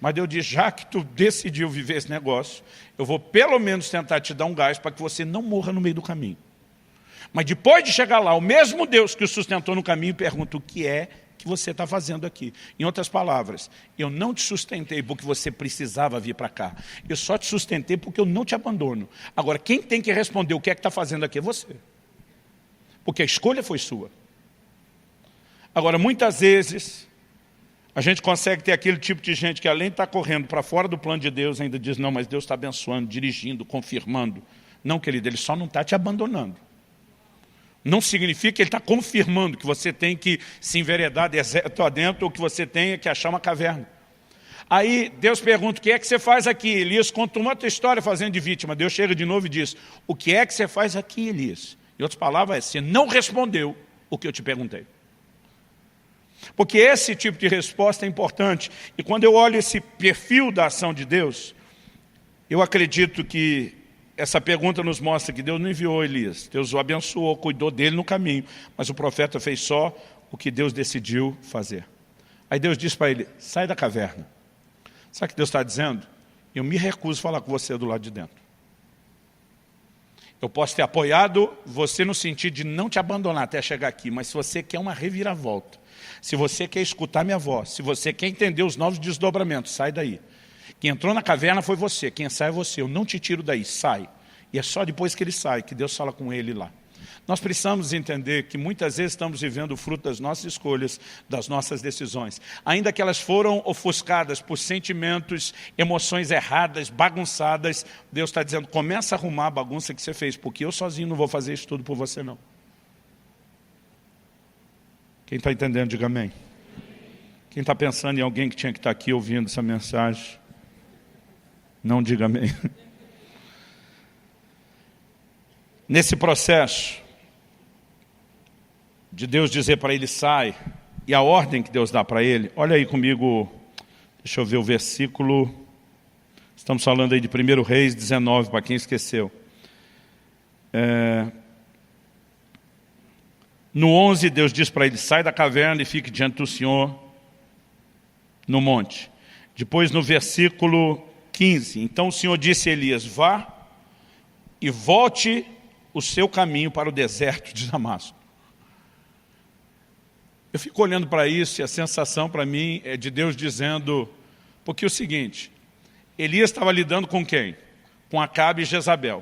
Mas Deus diz, já que tu decidiu viver esse negócio, eu vou pelo menos tentar te dar um gás para que você não morra no meio do caminho. Mas depois de chegar lá, o mesmo Deus que o sustentou no caminho pergunta o que é que você está fazendo aqui. Em outras palavras, eu não te sustentei porque você precisava vir para cá. Eu só te sustentei porque eu não te abandono. Agora, quem tem que responder o que é que está fazendo aqui é você. Porque a escolha foi sua. Agora, muitas vezes, a gente consegue ter aquele tipo de gente que além de estar correndo para fora do plano de Deus, ainda diz, não, mas Deus está abençoando, dirigindo, confirmando. Não, querido, Ele só não está te abandonando. Não significa que Ele está confirmando que você tem que se enveredar deserto adentro ou que você tenha que achar uma caverna. Aí Deus pergunta, o que é que você faz aqui? Elias conta uma outra história fazendo de vítima. Deus chega de novo e diz, o que é que você faz aqui, Elias? Em outras palavras, você não respondeu o que eu te perguntei. Porque esse tipo de resposta é importante. E quando eu olho esse perfil da ação de Deus, eu acredito que essa pergunta nos mostra que Deus não enviou Elias. Deus o abençoou, cuidou dele no caminho. Mas o profeta fez só o que Deus decidiu fazer. Aí Deus diz para ele, sai da caverna. Sabe o que Deus está dizendo? Eu me recuso a falar com você do lado de dentro. Eu posso ter apoiado você no sentido de não te abandonar até chegar aqui. Mas se você quer uma reviravolta, se você quer escutar minha voz, se você quer entender os novos desdobramentos, sai daí. Quem entrou na caverna foi você, quem sai é você. Eu não te tiro daí, sai. E é só depois que ele sai, que Deus fala com ele lá. Nós precisamos entender que muitas vezes estamos vivendo o fruto das nossas escolhas, das nossas decisões. Ainda que elas foram ofuscadas por sentimentos, emoções erradas, bagunçadas, Deus está dizendo, começa a arrumar a bagunça que você fez, porque eu sozinho não vou fazer isso tudo por você não. Quem está entendendo, diga amém. Quem está pensando em alguém que tinha que estar aqui ouvindo essa mensagem, não diga amém. Nesse processo de Deus dizer para ele sai, e a ordem que Deus dá para ele, olha aí comigo, deixa eu ver o versículo, estamos falando aí de 1 Reis 19, para quem esqueceu. No 11, Deus diz para ele, sai da caverna e fique diante do Senhor no monte. Depois no versículo 15, então o Senhor disse a Elias, vá e volte o seu caminho para o deserto de Damasco. Eu fico olhando para isso e a sensação para mim é de Deus dizendo, porque é o seguinte, Elias estava lidando com quem? Com Acabe e Jezabel,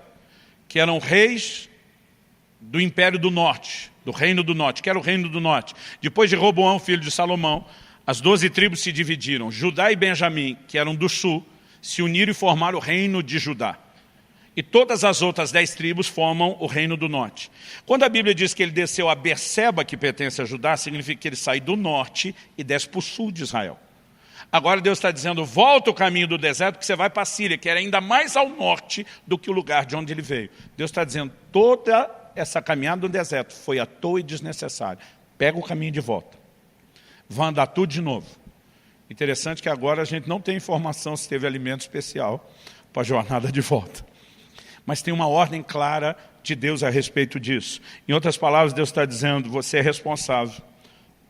que eram reis do Império do Norte, do Reino do Norte, que era o Reino do Norte. Depois de Roboão, filho de Salomão, as 12 tribos se dividiram. Judá e Benjamim, que eram do sul, se uniram e formaram o Reino de Judá. E todas as outras 10 tribos formam o Reino do Norte. Quando a Bíblia diz que ele desceu a Berseba, que pertence a Judá, significa que ele sai do norte e desce para o sul de Israel. Agora Deus está dizendo, volta o caminho do deserto, que você vai para a Síria, que era ainda mais ao norte do que o lugar de onde ele veio. Deus está dizendo, toda essa caminhada no deserto foi à toa e desnecessária. Pega o caminho de volta. Vai andar tudo de novo. Interessante que agora a gente não tem informação se teve alimento especial para a jornada de volta. Mas tem uma ordem clara de Deus a respeito disso. Em outras palavras, Deus está dizendo, você é responsável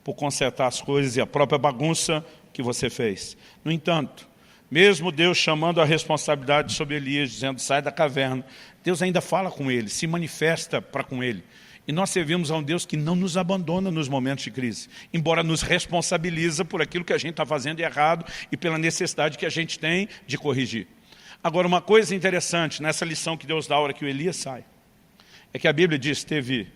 por consertar as coisas e a própria bagunça que você fez. No entanto, mesmo Deus chamando a responsabilidade sobre Elias, dizendo, sai da caverna, Deus ainda fala com ele, se manifesta para com ele. E nós servimos a um Deus que não nos abandona nos momentos de crise, embora nos responsabiliza por aquilo que a gente está fazendo de errado e pela necessidade que a gente tem de corrigir. Agora, uma coisa interessante nessa lição que Deus dá a hora que o Elias sai, é que a Bíblia diz, teve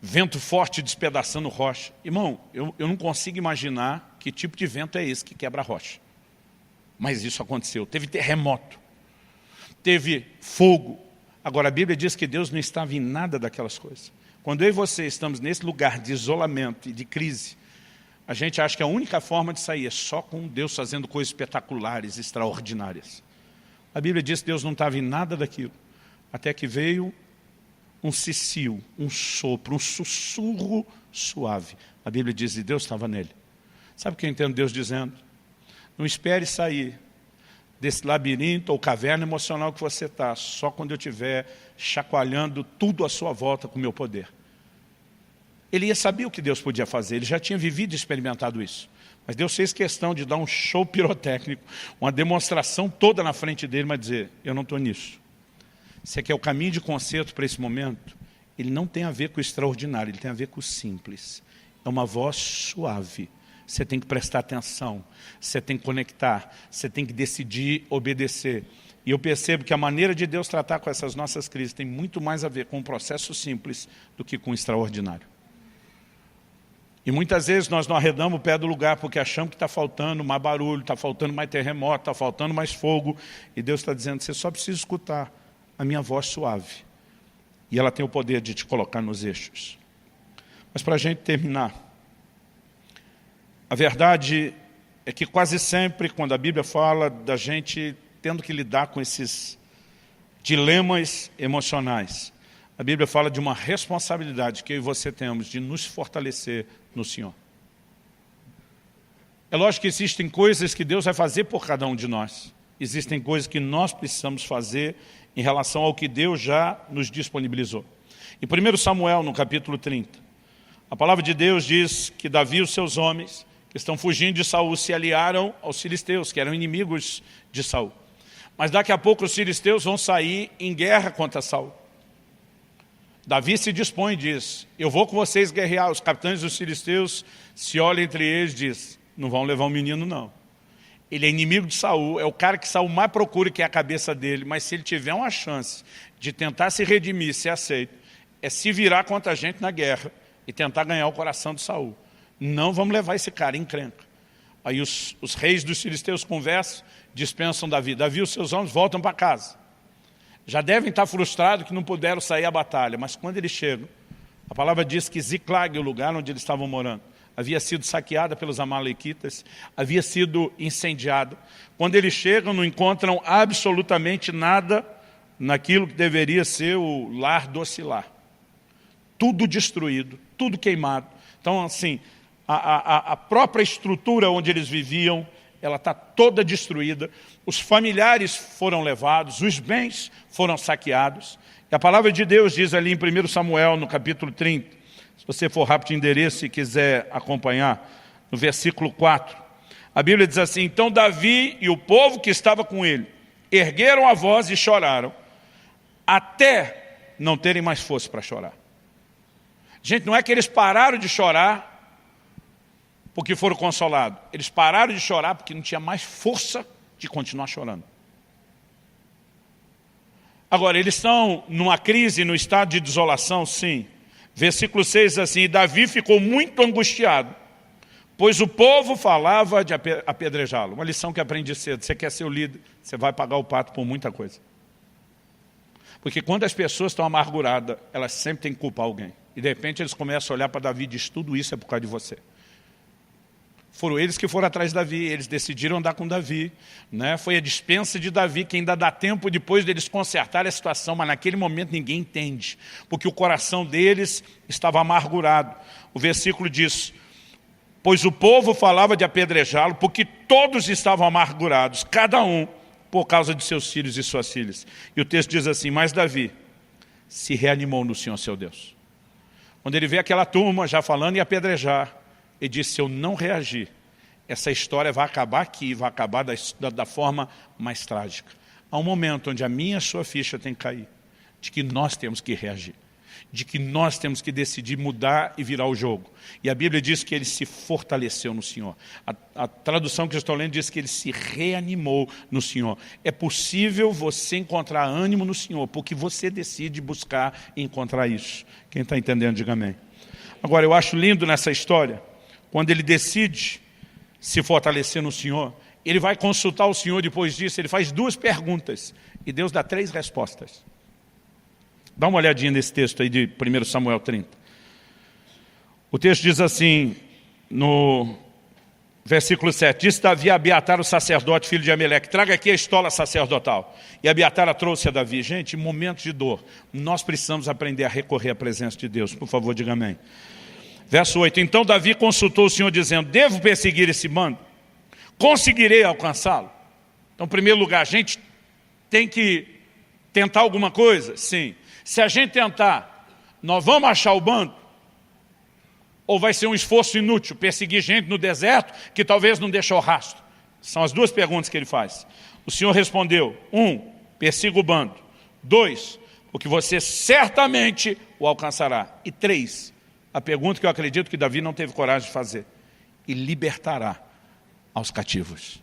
vento forte despedaçando rocha. Irmão, eu não consigo imaginar que tipo de vento é esse que quebra a rocha. Mas isso aconteceu. Teve terremoto, teve fogo. Agora, a Bíblia diz que Deus não estava em nada daquelas coisas. Quando eu e você estamos nesse lugar de isolamento e de crise, a gente acha que a única forma de sair é só com Deus fazendo coisas espetaculares, extraordinárias. A Bíblia diz que Deus não estava em nada daquilo, até que veio um cicio, um sopro, um sussurro suave. A Bíblia diz que Deus estava nele. Sabe o que eu entendo Deus dizendo? Não espere sair desse labirinto ou caverna emocional que você está, só quando eu estiver chacoalhando tudo à sua volta com o meu poder. Ele ia saber o que Deus podia fazer, ele já tinha vivido e experimentado isso. Mas Deus fez questão de dar um show pirotécnico, uma demonstração toda na frente dele, mas dizer, eu não estou nisso. Se é que é o caminho de conserto para esse momento, ele não tem a ver com o extraordinário, ele tem a ver com o simples. É uma voz suave. Você tem que prestar atenção, você tem que conectar, você tem que decidir obedecer. E eu percebo que a maneira de Deus tratar com essas nossas crises tem muito mais a ver com um processo simples do que com o extraordinário. E muitas vezes nós não arredamos o pé do lugar porque achamos que está faltando mais barulho, está faltando mais terremoto, está faltando mais fogo. E Deus está dizendo, você só precisa escutar a minha voz suave. E ela tem o poder de te colocar nos eixos. Mas para a gente terminar, a verdade é que quase sempre, quando a Bíblia fala da gente tendo que lidar com esses dilemas emocionais, a Bíblia fala de uma responsabilidade que eu e você temos de nos fortalecer no Senhor. É lógico que existem coisas que Deus vai fazer por cada um de nós. Existem coisas que nós precisamos fazer em relação ao que Deus já nos disponibilizou. Em 1 Samuel, no capítulo 30, a palavra de Deus diz que Davi e os seus homens, que estão fugindo de Saul, se aliaram aos filisteus, que eram inimigos de Saul. Mas daqui a pouco os filisteus vão sair em guerra contra Saul. Davi se dispõe e diz, eu vou com vocês guerrear. Os capitães dos filisteus se olham entre eles e dizem, não vão levar o menino não. Ele é inimigo de Saul, é o cara que Saul mais procura, que é a cabeça dele, mas se ele tiver uma chance de tentar se redimir, ser aceito, é se virar contra a gente na guerra e tentar ganhar o coração de Saul. Não vamos levar esse cara em encrenca. Aí os reis dos filisteus conversam, dispensam Davi. Davi e os seus homens voltam para casa. Já devem estar frustrados que não puderam sair à batalha, mas quando eles chegam, a palavra diz que Ziclag, o lugar onde eles estavam morando, havia sido saqueada pelos amalequitas, havia sido incendiada. Quando eles chegam, não encontram absolutamente nada naquilo que deveria ser o lar do lar. Tudo destruído, tudo queimado. Então, assim, a própria estrutura onde eles viviam, ela está toda destruída. Os familiares foram levados, os bens foram saqueados. E a palavra de Deus diz ali em 1 Samuel, no capítulo 30, se você for rápido de endereço e quiser acompanhar, no versículo 4, a Bíblia diz assim, então Davi e o povo que estava com ele ergueram a voz e choraram, até não terem mais força para chorar. Gente, não é que eles pararam de chorar porque foram consolados. Eles pararam de chorar porque não tinha mais força de continuar chorando. Agora, eles estão numa crise, no estado de desolação, sim. Versículo 6 diz assim, Davi ficou muito angustiado, pois o povo falava de apedrejá-lo. Uma lição que aprendi cedo, você quer ser o líder, você vai pagar o pato por muita coisa. Porque quando as pessoas estão amarguradas, elas sempre têm que culpar alguém. E de repente eles começam a olhar para Davi e dizem, tudo isso é por causa de você. Foram eles que foram atrás de Davi, eles decidiram andar com Davi, né? Foi a dispensa de Davi que ainda dá tempo depois deles consertarem a situação, mas naquele momento ninguém entende, porque o coração deles estava amargurado. O versículo diz, pois o povo falava de apedrejá-lo, porque todos estavam amargurados, cada um por causa de seus filhos e suas filhas. E o texto diz assim, mas Davi se reanimou no Senhor seu Deus. Quando ele vê aquela turma já falando em apedrejar, ele disse, se eu não reagir, essa história vai acabar aqui, vai acabar da forma mais trágica. Há um momento onde a minha e a sua ficha tem que cair, de que nós temos que reagir, de que nós temos que decidir mudar e virar o jogo. E a Bíblia diz que ele se fortaleceu no Senhor. A tradução que eu estou lendo diz que ele se reanimou no Senhor. É possível você encontrar ânimo no Senhor, porque você decide buscar e encontrar isso. Quem está entendendo, diga amém. Agora, eu acho lindo nessa história, quando ele decide se fortalecer no Senhor, ele vai consultar o Senhor depois disso, ele faz 2 perguntas, e Deus dá 3 respostas. Dá uma olhadinha nesse texto aí de 1 Samuel 30. O texto diz assim, no versículo 7, disse Davi a Abiatar, o sacerdote, filho de Ameleque, traga aqui a estola sacerdotal. E Abiatar a trouxe a Davi. Gente, em momentos de dor, nós precisamos aprender a recorrer à presença de Deus. Por favor, diga amém. Verso 8, então Davi consultou o Senhor dizendo, devo perseguir esse bando? Conseguirei alcançá-lo? Então, em primeiro lugar, a gente tem que tentar alguma coisa? Sim. Se a gente tentar, nós vamos achar o bando? Ou vai ser um esforço inútil, perseguir gente no deserto que talvez não deixou rastro? São as duas perguntas que ele faz. O Senhor respondeu: 1, persiga o bando. 2, porque você certamente o alcançará. E 3, a pergunta que eu acredito que Davi não teve coragem de fazer: e libertará aos cativos.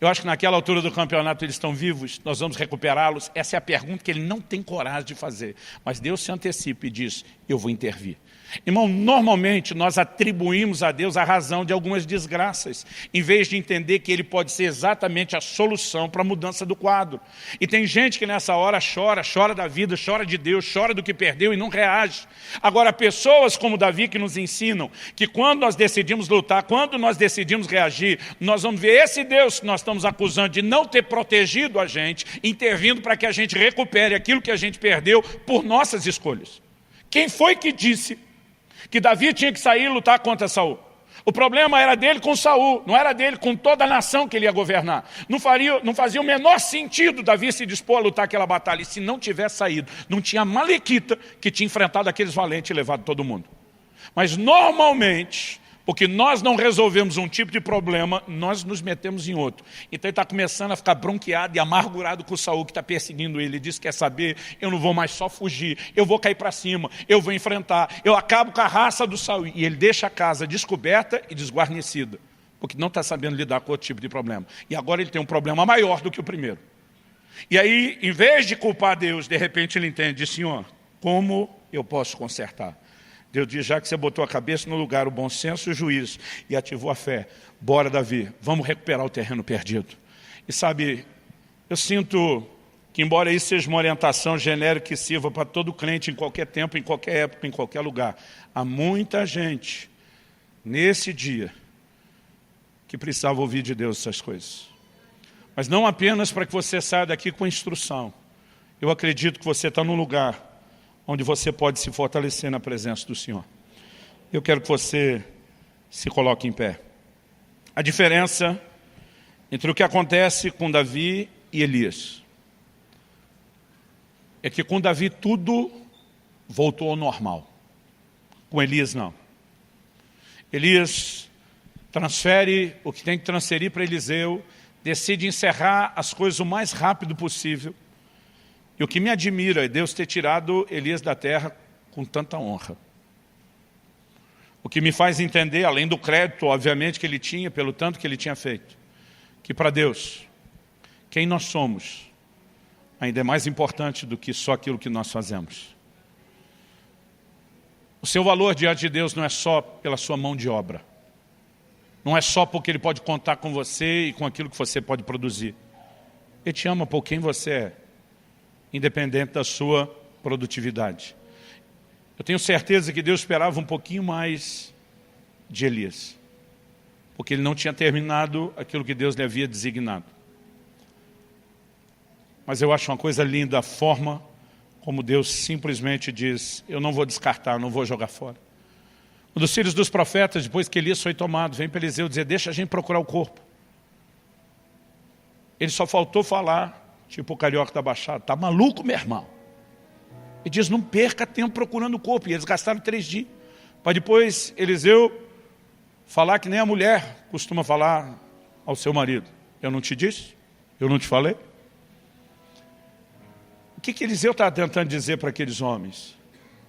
Eu acho que naquela altura do campeonato eles estão vivos, nós vamos recuperá-los. Essa é a pergunta que ele não tem coragem de fazer. Mas Deus se antecipa e diz: eu vou intervir. Irmão, normalmente nós atribuímos a Deus a razão de algumas desgraças, em vez de entender que Ele pode ser exatamente a solução para a mudança do quadro. E tem gente que nessa hora chora da vida, chora de Deus, chora do que perdeu e não reage. Agora, pessoas como Davi que nos ensinam que quando nós decidimos lutar, quando nós decidimos reagir, nós vamos ver esse Deus que nós estamos acusando de não ter protegido a gente, intervindo para que a gente recupere aquilo que a gente perdeu por nossas escolhas. Quem foi que disse que Davi tinha que sair e lutar contra Saul? O problema era dele com Saul, não era dele com toda a nação que ele ia governar. Não fazia o menor sentido Davi se dispor a lutar aquela batalha. E se não tivesse saído, não tinha malequita que tinha enfrentado aqueles valentes e levado todo mundo. Mas normalmente, porque nós não resolvemos um tipo de problema, nós nos metemos em outro. Então ele está começando a ficar bronqueado e amargurado com o Saul que está perseguindo ele. Ele diz: quer saber, eu não vou mais só fugir, eu vou cair para cima, eu vou enfrentar, eu acabo com a raça do Saul. E ele deixa a casa descoberta e desguarnecida, porque não está sabendo lidar com outro tipo de problema. E agora ele tem um problema maior do que o primeiro. E aí, em vez de culpar Deus, de repente ele entende: Senhor, como eu posso consertar? Deus diz: já que você botou a cabeça no lugar, o bom senso e o juízo, e ativou a fé, bora, Davi, vamos recuperar o terreno perdido. E sabe, eu sinto que, embora isso seja uma orientação genérica que sirva para todo crente, em qualquer tempo, em qualquer época, em qualquer lugar, há muita gente, nesse dia, que precisava ouvir de Deus essas coisas. Mas não apenas para que você saia daqui com instrução. Eu acredito que você está num lugar onde você pode se fortalecer na presença do Senhor. Eu quero que você se coloque em pé. A diferença entre o que acontece com Davi e Elias é que com Davi tudo voltou ao normal. Com Elias não. Elias transfere o que tem que transferir para Eliseu, decide encerrar as coisas o mais rápido possível. E o que me admira é Deus ter tirado Elias da terra com tanta honra. O que me faz entender, além do crédito, obviamente, que ele tinha, pelo tanto que ele tinha feito, que para Deus, quem nós somos, ainda é mais importante do que só aquilo que nós fazemos. O seu valor diante de Deus não é só pela sua mão de obra. Não é só porque Ele pode contar com você e com aquilo que você pode produzir. Ele te ama por quem você é, independente da sua produtividade. Eu tenho certeza que Deus esperava um pouquinho mais de Elias, porque ele não tinha terminado aquilo que Deus lhe havia designado. Mas eu acho uma coisa linda a forma como Deus simplesmente diz: eu não vou descartar, não vou jogar fora. Um dos filhos dos profetas, depois que Elias foi tomado, vem para Eliseu dizer: deixa a gente procurar o corpo. Ele só faltou falar, tipo o carioca da Baixada: tá maluco, meu irmão? Ele diz: não perca tempo procurando o corpo. E eles gastaram 3 dias. Para depois Eliseu falar que nem a mulher costuma falar ao seu marido: eu não te disse? Eu não te falei? O que Eliseu está tentando dizer para aqueles homens?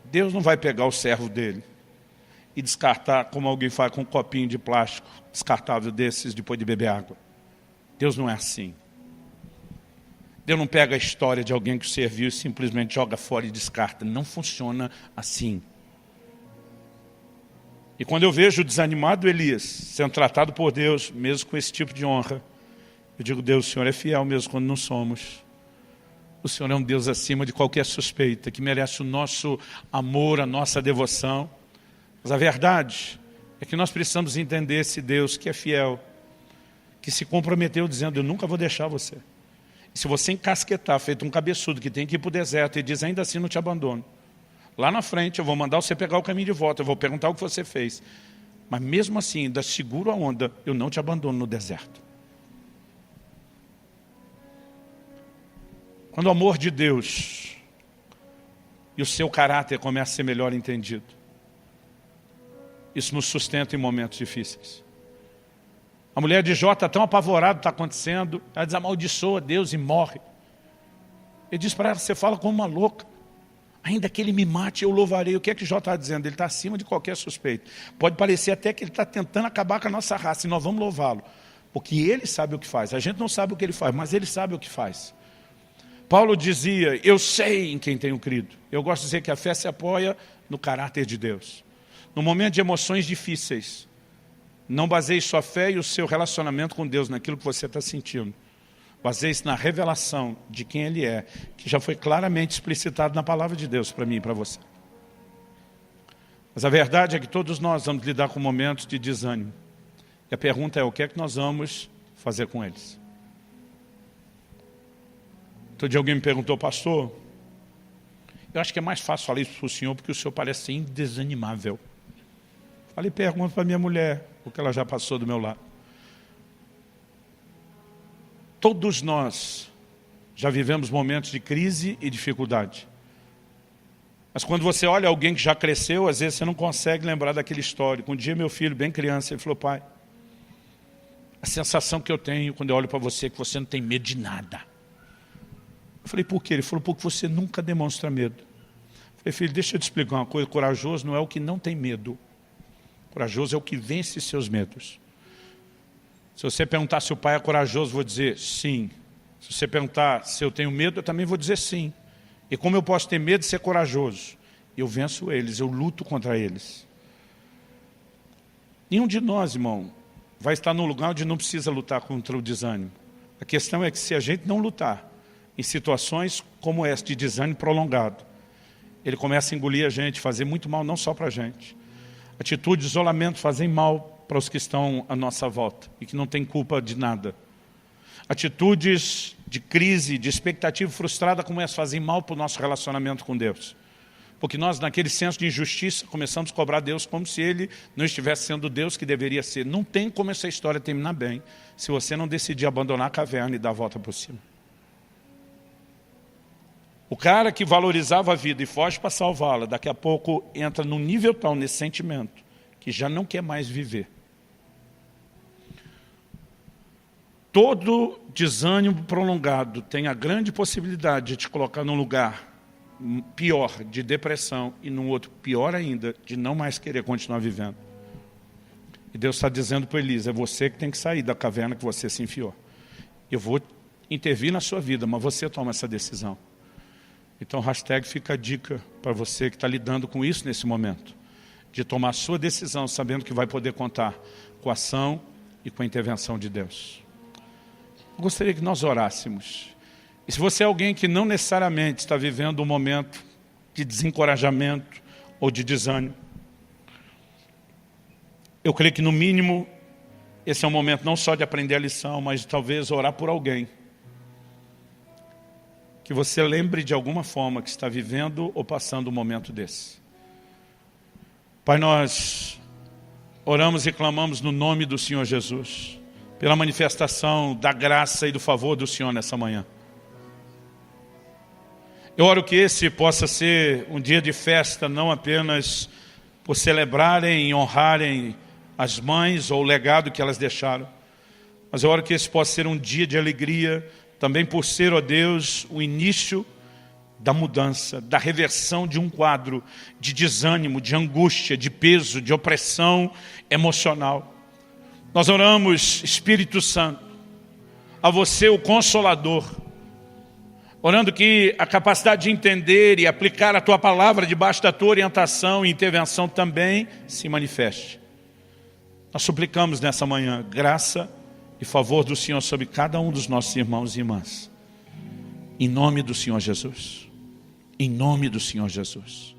Deus não vai pegar o servo dele e descartar como alguém faz com um copinho de plástico descartável desses depois de beber água. Deus não é assim. Deus não pega a história de alguém que o serviu e simplesmente joga fora e descarta. Não funciona assim. E quando eu vejo o desanimado Elias sendo tratado por Deus, mesmo com esse tipo de honra, eu digo: Deus, o Senhor é fiel mesmo quando não somos. O Senhor é um Deus acima de qualquer suspeita, que merece o nosso amor, a nossa devoção. Mas a verdade é que nós precisamos entender esse Deus que é fiel, que se comprometeu dizendo: eu nunca vou deixar você. E se você encasquetar, feito um cabeçudo que tem que ir para o deserto e diz: ainda assim não te abandono, lá na frente eu vou mandar você pegar o caminho de volta, eu vou perguntar o que você fez. Mas mesmo assim, ainda seguro a onda, eu não te abandono no deserto. Quando o amor de Deus e o seu caráter começa a ser melhor entendido, Isso nos sustenta em momentos difíceis. A mulher de Jó está tão apavorada do que está acontecendo, ela diz, amaldiçoa Deus e morre. Ele diz para ela, você fala como uma louca. Ainda que ele me mate, eu louvarei. O que é que Jó está dizendo? Ele está acima de qualquer suspeito. Pode parecer até que ele está tentando acabar com a nossa raça, e nós vamos louvá-lo. Porque ele sabe o que faz. A gente não sabe o que ele faz, mas ele sabe o que faz. Paulo dizia, eu sei em quem tenho crido. Eu gosto de dizer que a fé se apoia no caráter de Deus. No momento de emoções difíceis, não baseie sua fé e o seu relacionamento com Deus naquilo que você está sentindo. Baseie-se na revelação de quem Ele é, que já foi claramente explicitado na palavra de Deus para mim e para você. Mas a verdade é que todos nós vamos lidar com momentos de desânimo. E a pergunta é, o que é que nós vamos fazer com eles? Outro dia alguém me perguntou, pastor, eu acho que é mais fácil falar isso para o senhor, porque o senhor parece ser indesanimável. Falei, pergunta para minha mulher, porque ela já passou do meu lado. Todos nós já vivemos momentos de crise e dificuldade. Mas quando você olha alguém que já cresceu, às vezes você não consegue lembrar daquele histórico. Um dia meu filho, bem criança, ele falou, pai, a sensação que eu tenho quando eu olho para você é que você não tem medo de nada. Eu falei, por quê? Ele falou, porque você nunca demonstra medo. Eu falei, filho, deixa eu te explicar uma coisa, corajoso não é o que não tem medo. Corajoso é o que vence seus medos. Se você perguntar se o pai é corajoso, eu vou dizer sim. Se você perguntar se eu tenho medo, eu também vou dizer sim. E como eu posso ter medo de ser corajoso? Eu venço eles, eu luto contra eles. Nenhum de nós, irmão, vai estar num lugar onde não precisa lutar contra o desânimo. A questão é que se a gente não lutar em situações como essa de desânimo prolongado, ele começa a engolir a gente, fazer muito mal não só para a gente. Atitude de isolamento fazem mal para os que estão à nossa volta e que não têm culpa de nada. Atitudes de crise, de expectativa frustrada começam a fazer mal para o nosso relacionamento com Deus. Porque nós, naquele senso de injustiça, começamos a cobrar Deus como se Ele não estivesse sendo o Deus que deveria ser. Não tem como essa história terminar bem se você não decidir abandonar a caverna e dar a volta por cima. O cara que valorizava a vida e foge para salvá-la, daqui a pouco entra num nível tal nesse sentimento, que já não quer mais viver. Todo desânimo prolongado tem a grande possibilidade de te colocar num lugar pior, de depressão, e num outro pior ainda, de não mais querer continuar vivendo. E Deus está dizendo para Elisa, é você que tem que sair da caverna que você se enfiou. Eu vou intervir na sua vida, mas você toma essa decisão. Então, hashtag fica a dica para você que está lidando com isso nesse momento, de tomar a sua decisão, sabendo que vai poder contar com a ação e com a intervenção de Deus. Eu gostaria que nós orássemos. E se você é alguém que não necessariamente está vivendo um momento de desencorajamento ou de desânimo, eu creio que no mínimo esse é um momento não só de aprender a lição, mas de talvez orar por alguém. Que você lembre de alguma forma que está vivendo ou passando um momento desse. Pai, nós oramos e clamamos no nome do Senhor Jesus, pela manifestação da graça e do favor do Senhor nessa manhã. Eu oro que esse possa ser um dia de festa, não apenas por celebrarem e honrarem as mães ou o legado que elas deixaram, mas eu oro que esse possa ser um dia de alegria, também por ser, ó Deus, o início da mudança, da reversão de um quadro de desânimo, de angústia, de peso, de opressão emocional. Nós oramos, Espírito Santo, a você o Consolador, orando que a capacidade de entender e aplicar a Tua palavra debaixo da Tua orientação e intervenção também se manifeste. Nós suplicamos nessa manhã graça e favor do Senhor sobre cada um dos nossos irmãos e irmãs. Em nome do Senhor Jesus. Em nome do Senhor Jesus.